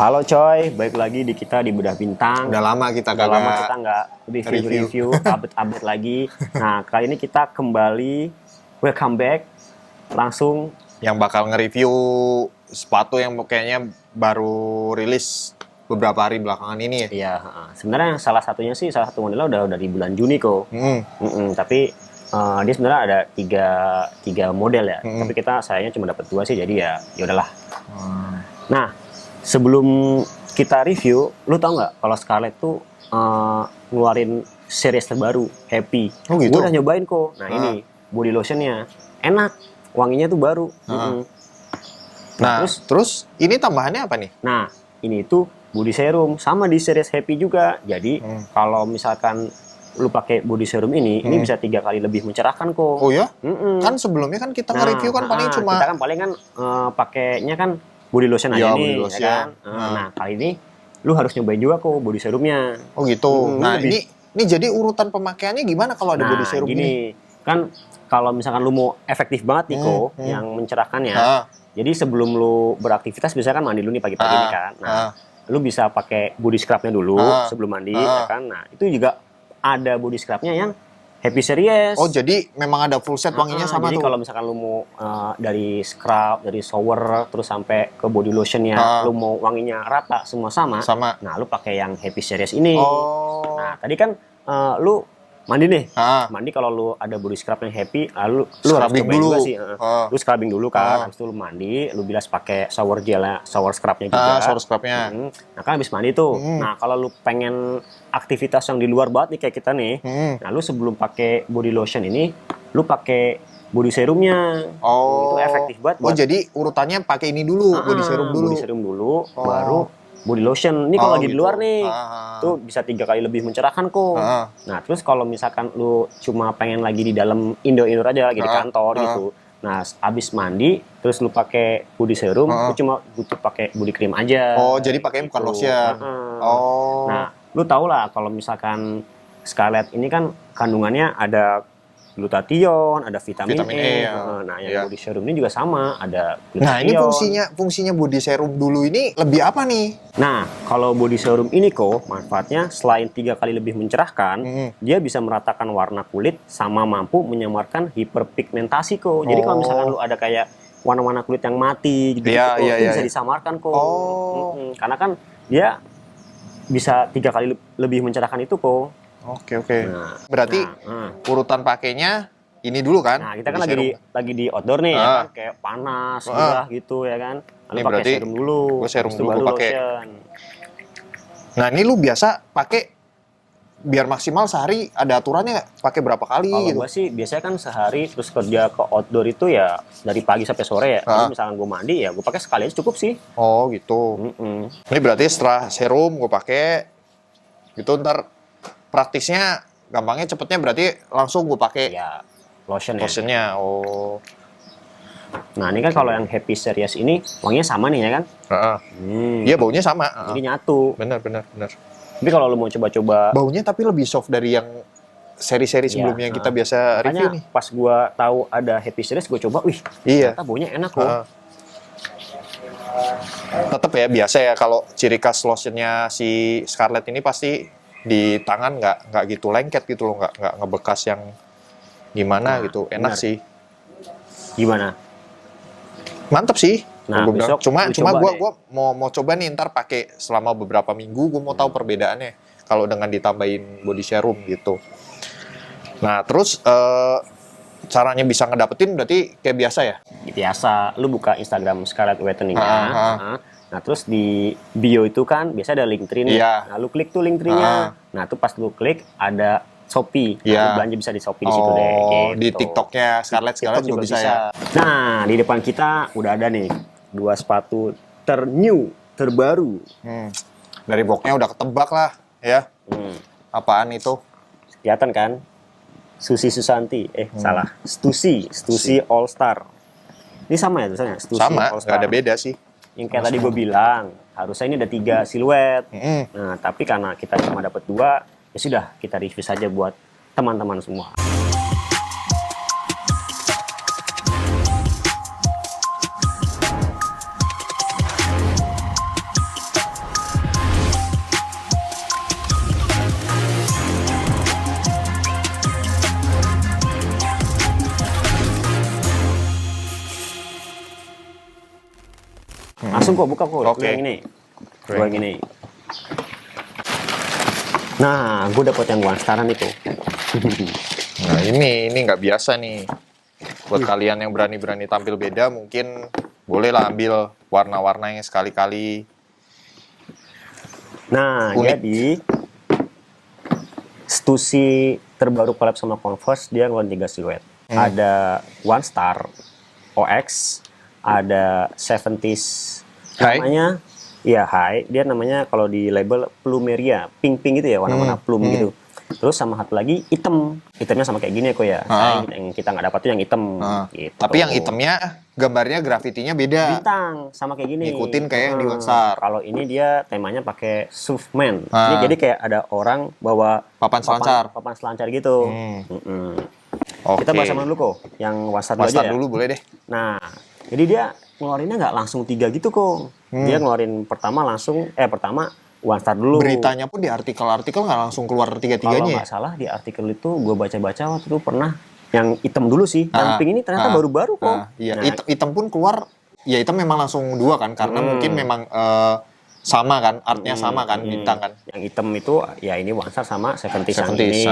Halo coy, balik lagi di kita di Bedah Bintang. Udah lama kita nggak review update lagi. Nah, kali ini kita kembali welcome back langsung yang bakal nge-review sepatu yang kayaknya baru rilis beberapa hari belakangan ini ya. Iya, sebenarnya salah satu modelnya udah dari bulan Juni kok. Tapi dia sebenarnya ada tiga model ya. Tapi kita sayangnya cuma dapat 2 sih, jadi ya udahlah. Nah, sebelum kita review, lu tau nggak kalau Scarlett tuh ngeluarin series terbaru, Happy. Oh gitu? Gue udah nyobain kok. Nah ini body lotionnya enak, wanginya tuh baru. Nah, terus ini tambahannya apa nih? Nah, ini tuh body serum sama di series Happy juga. Jadi kalau misalkan lu pakai body serum ini bisa 3 kali lebih mencerahkan kok. Oh ya? Kan sebelumnya kan kita nge-review kan paling cuma kita kan paling kan pakainya kan body lotion aja nih, body lotion. Ya kan? Nah, kali ini lu harus nyobain juga kok body serumnya. Oh gitu. Nah, ini jadi urutan pemakaiannya gimana kalau ada body serum gini? Kan kalau misalkan lu mau efektif banget nih kok yang mencerahkannya. Jadi sebelum lu beraktivitas biasanya kan mandi dulu nih pagi-pagi nih kan. Nah, lu bisa pakai body scrubnya dulu sebelum mandi ya kan. Nah, itu juga ada body scrubnya yang Happy Series. Oh, jadi memang ada full set wanginya sama jadi tuh. kalau misalkan lu mau dari scrub, dari shower, terus sampai ke body lotionnya, lu mau wanginya rata semua sama. Nah, lu pakai yang Happy Series ini. Nah, tadi kan lu mandi nih. Mandi kalau lu ada body scrub yang Happy, lu harus cobain juga sih. Lu scrubbing dulu kan, habis itu lu mandi, lu bilas pakai shower gel, shower scrubnya juga. Shower scrubnya. Nah, kan habis mandi tuh. Nah, kalau lu pengen aktivitas yang di luar banget nih kayak kita nih, nah lu sebelum pakai body lotion ini, lu pakai body serumnya. Itu efektif banget. Jadi urutannya pakai ini dulu, body serum dulu. Body serum dulu, baru body lotion. Ini kalau lagi di luar nih, tuh bisa 3 kali lebih mencerahkan kok. Nah, terus kalau misalkan lu cuma pengen lagi di dalam indoor aja, lagi di kantor gitu. Nah, abis mandi, terus lu pakai body serum, lu cuma butuh pakai body cream aja. Oh, jadi pakainya bukan lotion. Nah, lu tau lah kalau misalkan Scarlett ini kan kandungannya ada glutathione, ada vitamin E. Nah, yang body serum ini juga sama, ada glutathione. Nah, ini fungsinya body serum dulu ini lebih apa nih? Nah, kalau body serum ini kok manfaatnya selain 3 kali lebih mencerahkan, dia bisa meratakan warna kulit sama mampu menyamarkan hiperpigmentasi kok. Jadi kalau misalkan lu ada kayak warna-warna kulit yang mati gitu, itu bisa disamarkan kok. Karena kan dia bisa 3 kali lebih mencerahkan itu kok. Oke. Nah, berarti urutan pakainya ini dulu kan? Nah, kita kan lagi di outdoor nih ya kan, kayak panas, gerah gitu ya kan. Lalu pakai serum dulu. Serum dulu pakai. Lotion. Nah, ini lu biasa pakai biar maksimal sehari ada aturannya nggak? Pakai berapa kali kalau gitu? Gue sih biasanya kan sehari terus kerja ke outdoor itu ya dari pagi sampai sore ya. Jadi misalkan gue mandi ya gue pakai sekali aja cukup sih. Oh gitu. Ini berarti setelah serum gue pakai gitu, ntar praktisnya gampangnya cepetnya berarti langsung gue pakai ya lotionnya. Nah, ini kan kalau yang Happy Series ini wanginya sama nih ya kan? Iya, baunya sama. Jadi nyatu. Bener. Tapi kalau lu mau coba-coba, baunya tapi lebih soft dari yang seri-seri sebelumnya yang kita biasa review nih. Pas gua tahu ada Happy Series, gua coba, ternyata baunya enak kok. Tetap ya biasa ya kalau ciri khas lotionnya si Scarlett ini pasti di tangan nggak gitu lengket gitu loh, nggak ngebekas yang gimana gitu. Enak sih. Gimana? Mantep sih. Nah, besok cuma gue mau coba nih ntar pakai selama beberapa minggu, gue mau tahu perbedaannya kalau dengan ditambahin body serum gitu. Nah, terus caranya bisa ngedapetin berarti kayak biasa ya? Biasa, lu buka Instagram Scarlett Whitening-nya. Nah, terus di bio itu kan biasa ada link tree nih. Nah, lu klik tuh link tree-nya. Nah, tuh pas lu klik ada Shopee. Nah, belanja bisa di Shopee di situ deh. Gitu. Di TikTok-nya Scarlett juga bisa ya. Nah, di depan kita udah ada nih 2 sepatu terbaru. Dari boxnya udah ketebak lah ya. Apaan itu? Kelihatan kan? Susi Susanti. Salah. Stussy All Star. Ini sama ya tulisannya? Stussy sama, All Star. Nggak ada beda sih. Yang kayak tadi gue bilang, harusnya ini ada 3 siluet. Nah, tapi karena kita cuma dapat 2, ya sudah kita review saja buat teman-teman semua. Langsung kok buka kok. Oke. Yang ini. Gua yang ini. Nah, gue dapet yang one star nih tuh. Nah, ini nggak biasa nih. Buat kalian yang berani-berani tampil beda, mungkin bolehlah ambil warna-warna yang sekali-kali. Nah, unik. jadi Stussy terbaru collab sama Converse, dia ngeluarin 3 siluet. Ada One Star, OX, ada 70s. High? Namanya, iya High. Dia namanya kalau di label Plumeria, pink-pink gitu ya, warna-warna plum gitu. Terus sama satu lagi hitam. Hitamnya sama kayak gini ya kok ya. Nah, yang kita nggak dapat tuh yang hitam. Gitu. Tapi yang hitamnya gambarnya grafitinya beda. Bintang sama kayak gini. Ngikutin kayak yang di One Star. Kalau ini dia temanya pakai surfman. Ini jadi kayak ada orang bawa Papan selancar. Papan selancar gitu. Kita bahas sama dulu kok. Yang One Star dulu One Star aja ya. dulu boleh deh. Nah, jadi dia ngeluarinnya nggak langsung 3 gitu kok. Dia ngeluarin pertama One Star dulu. Beritanya pun di artikel-artikel nggak langsung keluar Kalau tiga-tiganya. nggak salah di artikel itu gue baca-baca waktu itu pernah yang hitam dulu sih. Yang pink ini ternyata baru-baru kok. Iya, Nah, hitam pun keluar. Ya hitam memang langsung 2 kan, karena mungkin memang sama kan, artnya sama kan, bintang kan. Yang hitam itu ya ini One Star sama 70s yang ini.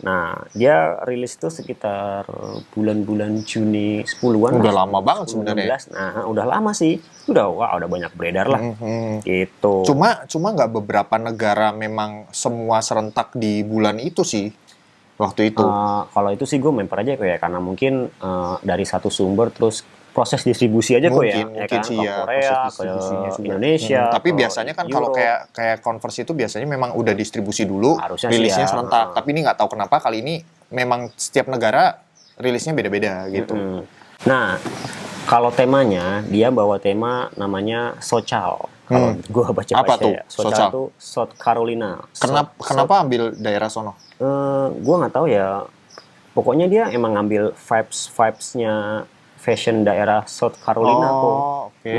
Nah, dia rilis tuh sekitar bulan-bulan Juni 10-an. Udah lama banget sebenarnya. Nah, udah lama sih. Udah banyak beredar lah. Gitu. Cuma nggak beberapa negara memang semua serentak di bulan itu sih. Waktu itu. Kalau itu sih gue memper aja kok ya, karena mungkin dari satu sumber terus proses distribusi aja kok ya, mungkin kan? sih ke ya, Korea, ke Indonesia. Tapi ke biasanya kan kalau Europe. kayak Converse itu biasanya memang udah distribusi dulu, Harusnya rilisnya sih ya. serentak. Tapi ini nggak tahu kenapa kali ini memang setiap negara rilisnya beda-beda gitu. Nah, kalau temanya dia bawa tema namanya Sochal. Kalau gue baca Apa tuh, ya, Sochal Sochal? itu South Carolina. Kenapa ambil daerah sono? Gue nggak tahu ya. Pokoknya dia emang ngambil vibes-nya fashion daerah South Carolina kok. Oke.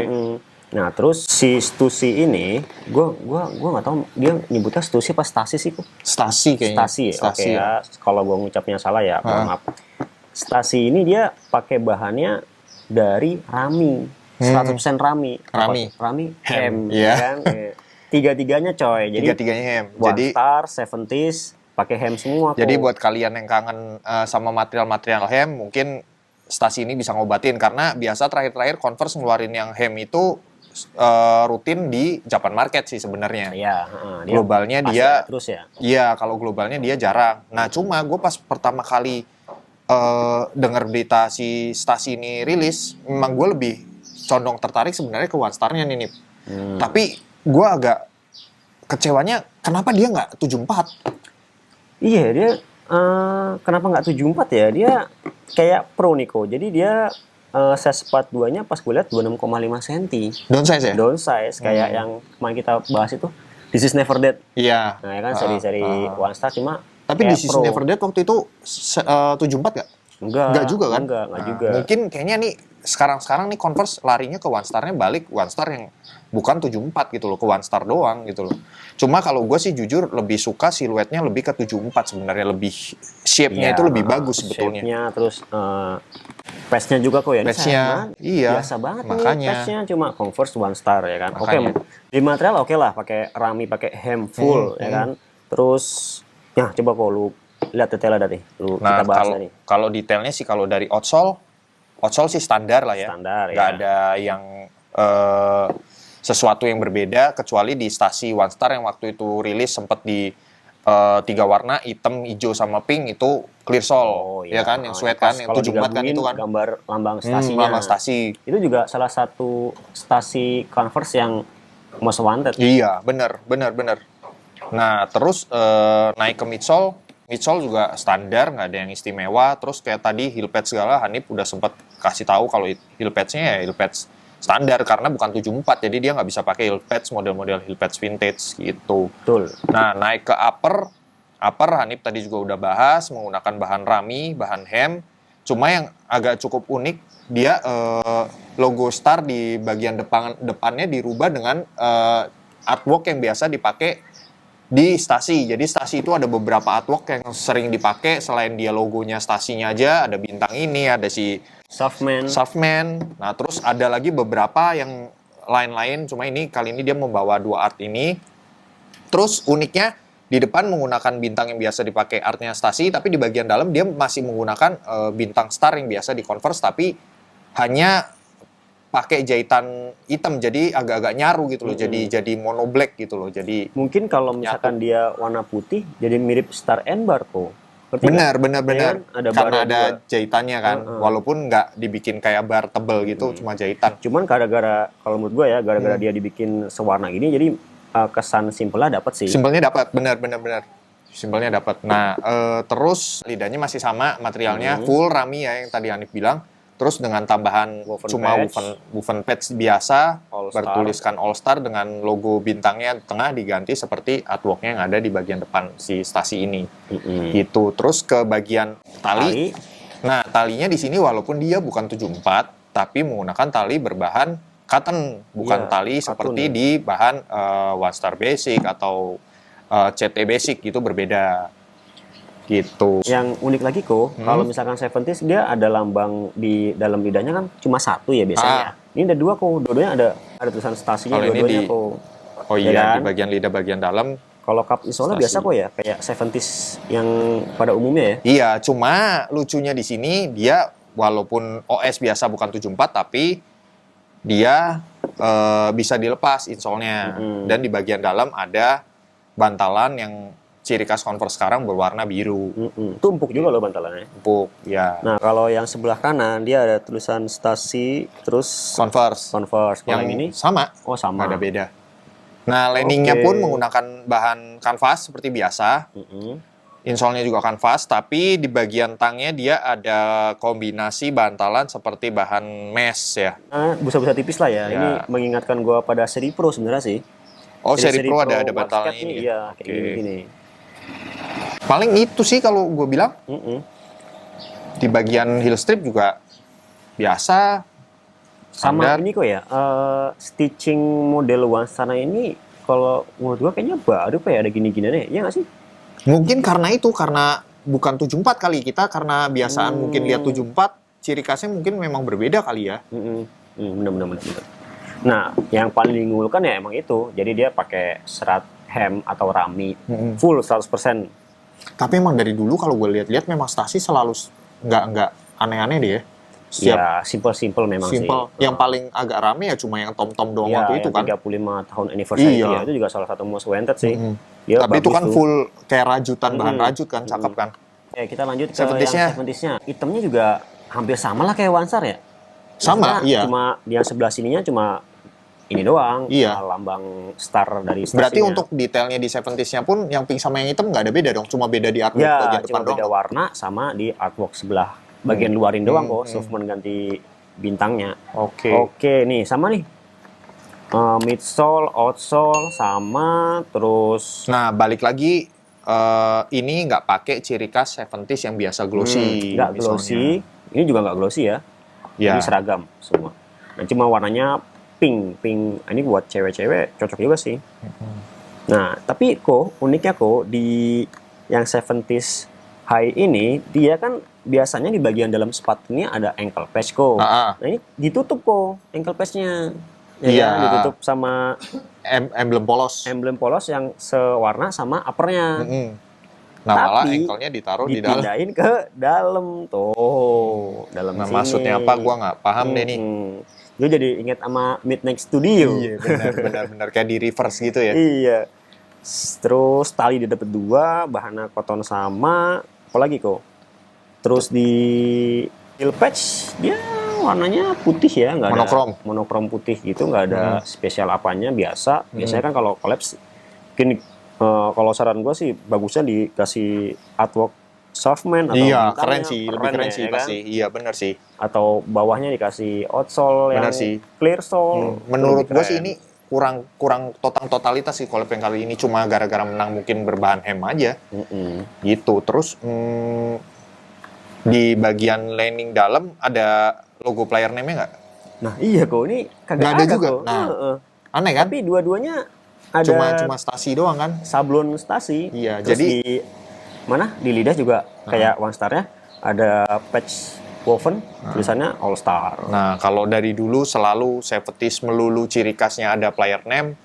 Nah, terus si Stussy ini, gua nggak tahu dia nyebutnya Stussy apa Stasi sih kok. Stasi kayaknya. Stasi, oke ya. Kalau gua ngucapnya salah ya, mohon maaf. Stasi ini dia pakai bahannya dari rami, 100% rami. Rami hem, Iya. kan? Tiga-tiganya coy. Jadi Tiga-tiganya hem. One Jadi Star, 70s, pakai hem semua kok. Jadi buat kalian yang kangen sama material-material hem, mungkin Stasi ini bisa ngobatin, karena biasa terakhir-terakhir Converse ngeluarin yang hem itu rutin di Japan market sih sebenarnya. Iya, Globalnya dia terus ya. Iya, kalau globalnya dia jarang. Nah, cuma gue pas pertama kali dengar berita si Stasi ini rilis, memang gue lebih condong tertarik sebenarnya ke One Star-nya nih, Nip. Tapi gue agak kecewanya kenapa dia nggak 74? Iya, dia kenapa nggak 74 ya? Dia kayak pro nih kok. Jadi dia size 42-nya pas gue lihat 26,5 cm. Downsize ya? Downsize kayak yang kemarin kita bahas itu This is Never Dead. Iya. Nah, ya kan seri-seri One Star cuma tapi kayak di This is Never Dead waktu itu 74 nggak? Enggak juga kan? Enggak juga. Mungkin kayaknya nih sekarang nih Converse larinya ke One Star-nya balik One Star yang bukan 74 gitu loh, ke One Star doang gitu loh. Cuma kalau gue sih jujur lebih suka siluetnya lebih ke 74 sebenarnya, lebih shape-nya itu lebih bagus sebetulnya. Shape-nya terus patch-nya juga kok ya. Patch-nya, iya. Biasa banget Makanya. nih patch-nya cuma Converse One Star ya kan. Oke, Makanya. di material oke lah pakai rami, pakai hem full ya kan. Terus ya coba kok lu lihat detailnya tadi. Nah, kita bahas tadi. kalau detailnya sih kalau dari outsole sih standar lah ya. Standar, nggak ya. ada yang sesuatu yang berbeda, kecuali di Stasi One Star yang waktu itu rilis sempat di 3 warna, hitam, hijau, sama pink, itu clear sole, ya kan, yang sweat kan, yang 74 kan itu kan. Gambar lambang stasinya. Lambang Stasi. Itu juga salah satu stasi Converse yang most wanted. Iya, bener. Nah, terus naik ke midsole juga standar, nggak ada yang istimewa. Terus kayak tadi heel pads segala, Hanif udah sempat kasih tahu kalau heel pads-nya ya heel pads standar karena bukan 74, jadi dia nggak bisa pakai heel pads model-model heel pads vintage gitu. Betul. Nah, naik ke upper Hanif tadi juga udah bahas menggunakan bahan rami, bahan hem. Cuma yang agak cukup unik, dia logo Star di bagian depannya dirubah dengan artwork yang biasa dipakai di Stasi. Jadi Stasi itu ada beberapa artwork yang sering dipakai, selain dia logonya Stasinya aja, ada bintang ini, ada si Softman. Nah, terus ada lagi beberapa yang lain-lain, cuma kali ini dia membawa dua art ini. Terus uniknya di depan menggunakan bintang yang biasa dipakai artnya Stasi, tapi di bagian dalam dia masih menggunakan bintang star yang biasa di Converse, tapi hanya pakai jahitan hitam, jadi agak-agak nyaru gitu loh. Jadi mono black gitu loh. Jadi mungkin kalau misalkan dia warna putih jadi mirip Star and Bar kok. Benar. Karena ada dua. jahitannya kan. Walaupun nggak dibikin kayak bar tebel gitu, cuma jahitan. Cuman gara-gara kalau menurut gue ya, gara-gara dia dibikin sewarna gini, jadi kesan simpelnya dapat sih. Simpelnya dapat, benar. Simpelnya dapat. Nah, terus lidahnya masih sama, materialnya full rami ya yang tadi Hanif bilang. Terus dengan tambahan woven patch biasa, bertuliskan All Star dengan logo bintangnya di tengah, diganti seperti artworknya yang ada di bagian depan si Stasi ini. Gitu. Terus ke bagian tali. Nah, talinya di sini walaupun dia bukan 74, tapi menggunakan tali berbahan cotton, bukan tali seperti di bahan One Star Basic atau CT Basic, gitu, berbeda. Gitu. Yang unik lagi kok, kalau misalkan 70s dia ada lambang di dalam lidahnya kan cuma satu ya biasanya. Ini ada dua kok, dua-duanya ada tulisan Stasinya dua-duanya kok. Oh iya, di bagian lidah bagian dalam. Kalau cup insole biasa kok ya, kayak 70s yang pada umumnya ya. Iya, cuma lucunya di sini dia walaupun OS biasa bukan 74, tapi dia bisa dilepas insole-nya. Dan di bagian dalam ada bantalan yang ciri khas Converse sekarang berwarna biru. Itu empuk juga loh bantalannya. Empuk, ya. Nah, kalau yang sebelah kanan dia ada tulisan Stasi, terus Converse. Kalau yang ini sama. Oh, sama. Nggak ada beda. Nah, landingnya pun menggunakan bahan kanvas seperti biasa. Insole-nya juga kanvas, tapi di bagian tangnya dia ada kombinasi bantalan seperti bahan mesh ya. Busa-busa tipis lah ya. Ini mengingatkan gua pada seri Pro sebenarnya sih. Oh, seri Pro ada bantalan ini. Iya, kayak gini. Paling itu sih kalau gue bilang. Di bagian heel strip juga biasa. Sama ini kok ya, stitching model One Star ini kalau menurut gue kayaknya baru ada gini-giniannya, ya nggak sih? Mungkin karena bukan 74 kali, kita karena biasaan mungkin lihat 74, ciri khasnya mungkin memang berbeda kali ya. Bener. Nah, yang paling diunggulkan ya emang itu, jadi dia pakai serat hem atau rami full 100%. Tapi emang dari dulu kalau gue lihat-lihat memang Stasi selalu nggak aneh-aneh deh ya. Ya, simple memang sih. Yang paling agak rame ya cuma yang tom-tom doang waktu itu kan. 35 tahun anniversary itu juga salah satu most wanted sih. Tapi itu kan full kayak rajutan, bahan rajut kan, cakep kan. Ya, kita lanjut ke yang 70s-nya. Hitamnya juga hampir sama lah kayak One Star ya. Sama, iya. Cuma yang sebelah sininya cuma ini doang, lambang star dari Stasinya. Berarti untuk detailnya di 70s-nya pun yang pink sama yang hitam nggak ada beda dong, cuma beda di artwork bagian depan doang. Ya, cuma beda warna sama di artwork sebelah bagian luarin doang kok. Sulfman ganti bintangnya. Oke, nih sama nih. Midsole, outsole sama, terus. Nah, balik lagi ini nggak pakai ciri khas 70s yang biasa glossy. Nggak glossy. Ini juga nggak glossy ya. Ini seragam semua. Nah, cuma warnanya pink. Ini buat cewek-cewek cocok juga sih. Nah, tapi kok uniknya kok di yang 70s high ini dia kan biasanya di bagian dalam sepatunya ada ankle patch kok. Nah, ini ditutup kok ankle patch-nya. Ya, ditutup sama emblem polos yang sewarna sama uppernya. Nah, malah ankle-nya ditaruh di dalam. Dipindahin ke dalam tuh, dalam sini. Maksudnya apa? Gua nggak paham deh nih. Gue jadi inget sama Midnight Studio. Iya, benar kayak di reverse gitu ya. Iya. Terus tali dia dapat 2, bahannya cotton sama, apalagi kok. Terus di heel patch dia warnanya putih ya, nggak ada monokrom putih gitu, nggak ada spesial apanya, biasa. Biasanya kan kalau collapse, mungkin kalau saran gue sih bagusnya dikasih artwork Softman atau keren sih, lebih keren sih pasti. Iya, benar sih. Atau bawahnya dikasih outsole yang clear sole. Menurut gue sih ini kurang totalitas sih collab yang kali ini, cuma gara-gara menang mungkin berbahan hem aja. Gitu. Terus di bagian lining dalam ada logo player name-nya nggak? Nah, iya kok, ini kagak ada juga. Nah, aneh kan? Tapi dua-duanya ada cuma Stasi doang kan? Sablon Stasi. Iya, terus jadi di lidah juga kayak One Star-nya ada patch woven, tulisannya All Star. Nah, kalau dari dulu selalu 70s melulu ciri khasnya ada player name.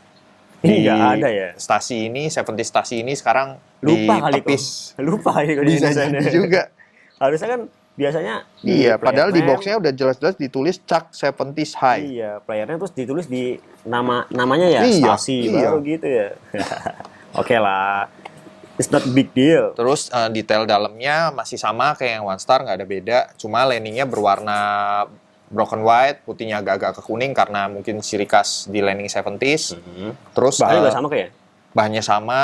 Ini nggak ada ya? Stasi ini, 70s stasi ini sekarang Lupa kali ditepis. Lupa kali kok Bisa jadi juga. Harusnya kan biasanya Iya, padahal di name, boxnya udah jelas-jelas ditulis Chuck 70s High. Iya, playernya terus ditulis di namanya ya, Iya, Stasi iya. baru gitu ya. Oke lah. It's not big deal. Terus detail dalamnya masih sama kayak yang One Star, nggak ada beda. Cuma landingnya berwarna broken white, putihnya agak-agak ke kuning karena mungkin ciri khas di landing 70s. Terus Bahannya juga sama kayak? bahannya sama.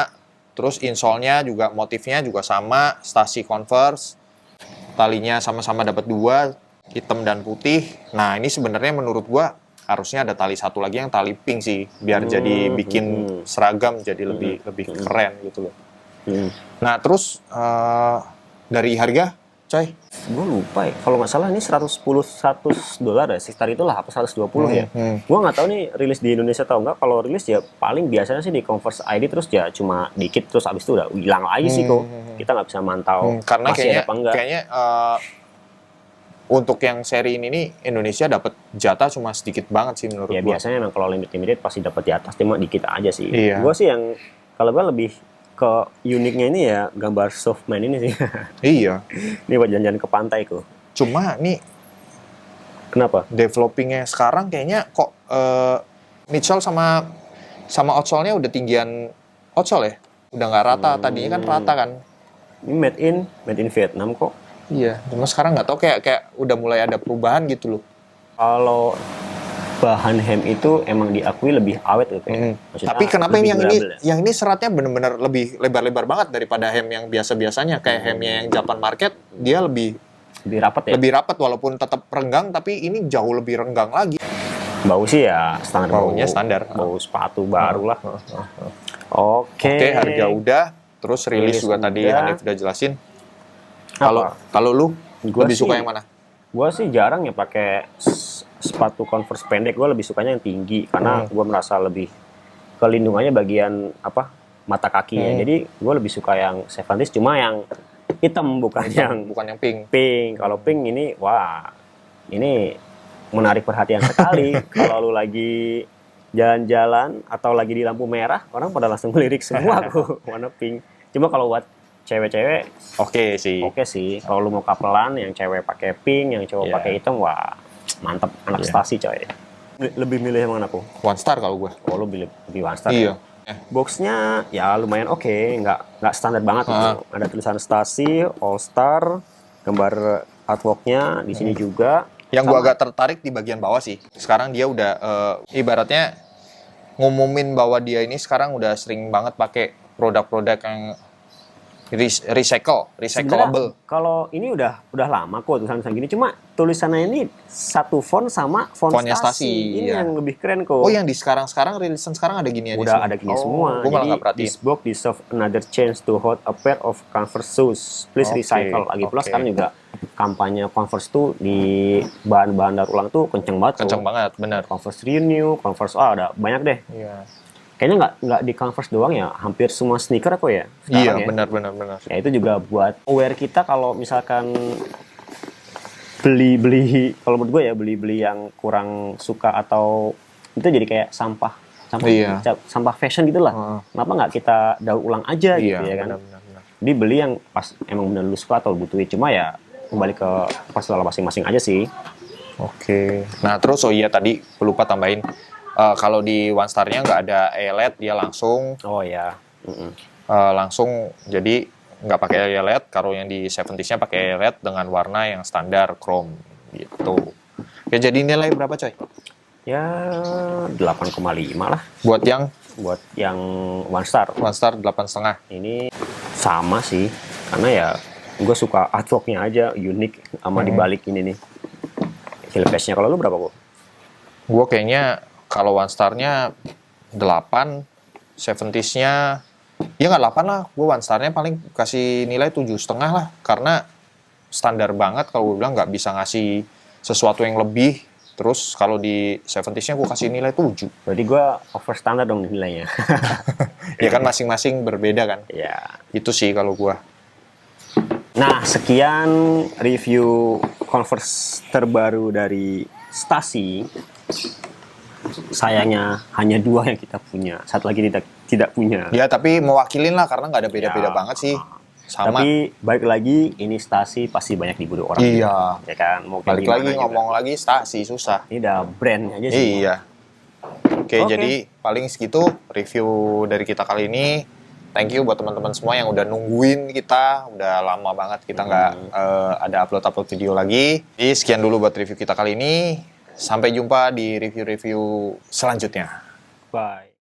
Terus insole-nya juga, motifnya juga sama. Stasi Converse. Talinya sama-sama dapat 2, hitam dan putih. Nah, ini sebenarnya menurut gua harusnya ada tali satu lagi yang tali pink sih, biar jadi bikin seragam jadi lebih keren gitu loh. Nah, terus dari harga, coy? Gue lupa ya. Kalau nggak salah ini $100 ya. Sekitar itulah, apa 120 ya. Gue nggak tahu nih rilis di Indonesia atau nggak. Kalau rilis ya paling biasanya sih di Converse ID terus ya cuma dikit terus abis itu udah hilang lagi sih kok. Kita nggak bisa mantau Karena masih ada apa enggak. kayaknya untuk yang seri ini nih Indonesia dapat jatah cuma sedikit banget sih menurut Ya gua. biasanya memang kalau limited pasti dapat di atas, cuma dikit aja sih. Iya. Gue sih yang kalau gue lebih ke uniknya ini ya gambar softman ini sih. Iya. Ini buat jalan-jalan ke pantai kok. Cuma nih Kenapa? developingnya sekarang kayaknya kok midsole sama outsole-nya udah tinggian outsole ya. Udah nggak rata. Tadinya kan rata kan. Ini made in Vietnam kok. Iya. Cuma sekarang nggak tahu kayak udah mulai ada perubahan gitu loh. Kalau bahan hem itu emang diakui lebih awet gitu ya. Maksudnya Tapi kenapa lebih yang durable ya? ini seratnya benar-benar lebih lebar-lebar banget daripada hem yang biasa-biasanya kayak hemnya yang Japan market dia lebih rapat ya. lebih rapat walaupun tetap renggang tapi ini jauh lebih renggang lagi. Bau sih ya standar. Baunya standar. Bau sepatu baru lah. Oke, harga udah, terus rilis juga tadi udah. Hanif udah jelasin. Apa? Kalau lu Gua lebih suka sih- yang mana? Gue sih jarang ya pakai sepatu Converse pendek. Gue lebih sukanya yang tinggi karena gue merasa lebih kelindungannya bagian apa mata kaki ya. Jadi gue lebih suka yang 70s cuma yang hitam bukan yang Bukan yang pink. pink. Kalau pink ini wah ini menarik perhatian sekali. Kalau lu lagi jalan-jalan atau lagi di lampu merah orang pada langsung melirik semua kok warna pink. Cuma kalau buat cewek-cewek Oke sih. oke sih. Kalau lu mau kapelan yang cewek pakai pink, yang cowok Iya. pakai hitam, wah mantep anak Stasi coy. Lebih milih yang mana aku? One Star kalau gue. Oh lu lebih One Star. Iya. Ya? Boxnya ya lumayan oke, nggak standar banget gitu. Ada tulisan Stasi, All Star, gambar artworknya di sini juga. Yang gue Sama. agak tertarik di bagian bawah sih. Sekarang dia udah ibaratnya ngumumin bahwa dia ini sekarang udah sering banget pakai produk-produk yang recyclable. Sebenarnya kalau ini udah lama kok tulisan gini, cuma tulisannya ini satu font sama Fontnya Stasi. Stasi, Ini iya. yang lebih keren kok. Oh, yang di sekarang rilisan sekarang ada gini Udah ada gini semua. Gue malah Jadi nggak perhatiin. this box deserve another chance to hold a pair of Converse shoes. Please Oke, recycle. Lagi pula oke. sekarang juga kampanye Converse tuh di bahan-bahan daur ulang tuh kenceng banget. Kenceng tuh. banget, bener. Converse Renew, Converse ada banyak deh. Iya. Kayaknya nggak di Converse doang ya, hampir semua sneaker kok ya. Iya, sekarang ya. benar. Ya itu juga buat aware kita kalau misalkan beli kalau menurut gue ya beli yang kurang suka atau itu jadi kayak sampah Iya. sampah fashion gitulah. Kenapa nggak kita daur ulang aja gitu ya kan? benar. Jadi beli yang pas emang benar lu suka atau butuhin, cuma ya kembali ke personal masing-masing aja sih. Oke. Nah, terus iya tadi lupa tambahin kalau di One Star-nya nggak ada eyelet, dia langsung Oh ya. langsung jadi nggak pakai eyelet. Kalau yang di 70s-nya pakai eyelet dengan warna yang standar chrome gitu. Oke, jadi nilai berapa coy? Ya 8,5 lah Buat yang buat yang One Star. One Star 8,5. Ini sama sih, karena ya gue suka artworknya aja unik sama dibalik ini nih. Heel patch-nya kalau lu berapa kok? Gue kayaknya kalau One Star-nya 8, 70s-nya ya nggak 8 lah. Gue One Star-nya paling kasih nilai 7,5 lah. Karena standar banget kalau gue bilang nggak bisa ngasih sesuatu yang lebih. Terus kalau di 70s-nya gue kasih nilai 7. Berarti gue over standar dong nilainya. Ya kan masing-masing berbeda kan. Ya. Itu sih kalau gue. Nah, sekian review Converse terbaru dari Stasi. Sayangnya hanya 2 yang kita punya. Satu lagi tidak punya. Ya, tapi mewakilin lah karena nggak ada beda-beda banget sih. Sama. Tapi balik lagi ini Stasi pasti banyak diburu orang. Iya. Ya kan, mau balik lagi ngomong lagi Stasi susah. Ini udah brand aja sih. Iya. Oke, jadi paling segitu review dari kita kali ini. Thank you buat teman-teman semua yang udah nungguin kita. Udah lama banget kita nggak ada upload video lagi. Jadi sekian dulu buat review kita kali ini. Sampai jumpa di review-review selanjutnya. Bye.